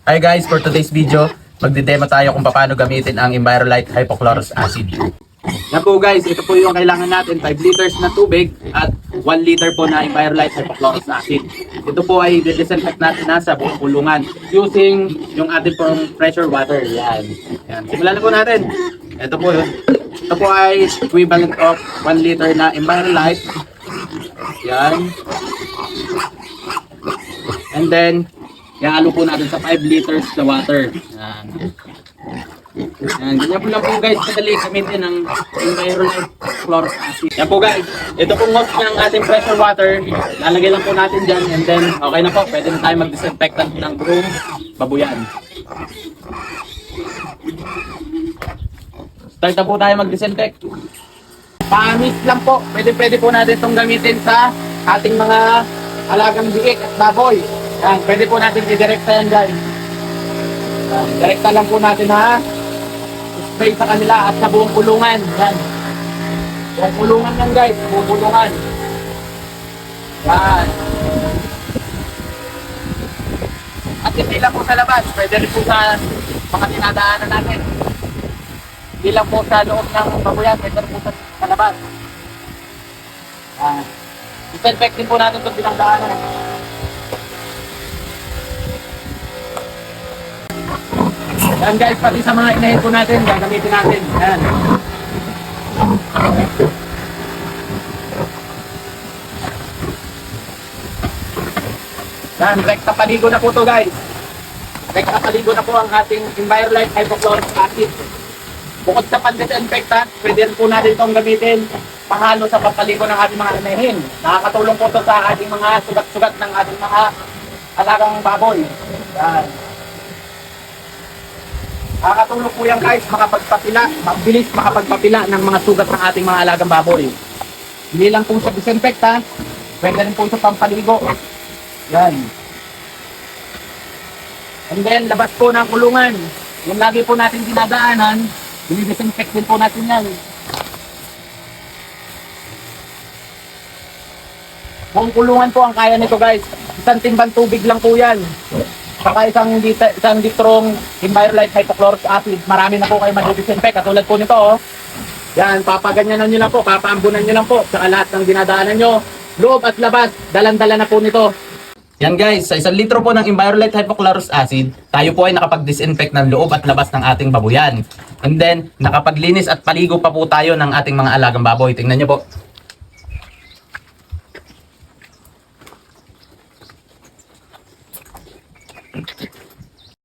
Hi guys, for today's video, magdidemo tayo kung paano gamitin ang Envirolite Hypochlorous Acid. Yan po guys, ito po yung kailangan natin, 5 liters na tubig at 1 liter po na Envirolite Hypochlorous Acid. Ito po ay disinfect natin na sa buong kulungan using yung ating pong pressure water. Yan. Simulan na po natin. Ito po yun. Ito po ay equivalent of 1 liter na Envirolite. Yan. And then, ihalo po natin sa 5 liters na water. Yan. Yan. Ganyan po lang po guys, kadali gamitin ng Envirolite Hypochlorous Acid. Yan po guys, ito pong hose ng ating pressure water. Lalagay lang po natin dyan and then okay na po, pwede na tayo mag-disinfectant ng buong babuyan. Start na po tayo mag-disinfect. Pamis lang po, pwede po natin itong gamitin sa ating mga alagang biik at baboy. Yan, pwede po natin i-direkta yan guys. Direkta lang po natin ha. Spray sa kanila at sa buong kulungan. Yan. Buong kulungan yan guys, buong kulungan. Yan. At hindi lang po sa labas, pwede rin po sa mga dinadaanan natin. Hindi lang po sa loob ng babuyan, pwede rin po sa labas. Yan. Disinfect din po natin itong dinadaanan. Yan guys, pati sa mga inahin po natin, gagamitin natin. Yan. Yan, rekta paligo na po to guys. Rekta paligo na po ang ating Envirolite Hypochlorous Acid. Bukod sa pan-disinfectant, pwede rin po natin itong gamitin pahalo sa papaligo ng ating mga inahin. Nakakatulong po ito sa ating mga sugat-sugat ng ating mga alagang baboy. Yan. Nakakatulong po yan guys, makapagpapila, mabilis makapagpapila ng mga sugat ng ating mga alagang baboy. Hindi lang po sa disinfectant, pwede rin po sa pampaligo. Yan. And then, labas po ng kulungan. Yung lagi po natin dinadaanan, dinidisinfect din po natin yan. Buong kulungan po ang kaya nito guys. Isang timbang tubig lang po yan. Saka isang litrong Envirolite Hypochlorous Acid. Marami na po kayo madidisinfect. Katulad po nito oh. Yan, papaganyanan nyo lang po, papaambunan nyo lang po. Saka lahat ng dinadaanan nyo, loob at labas, dalan-dala na po nito. Yan guys, sa 1 litro po ng Envirolite Hypochlorous Acid, tayo po ay nakapag-disinfect ng loob at labas ng ating babuyan. And then, nakapaglinis at paligo pa po tayo ng ating mga alagang baboy. Tingnan nyo po.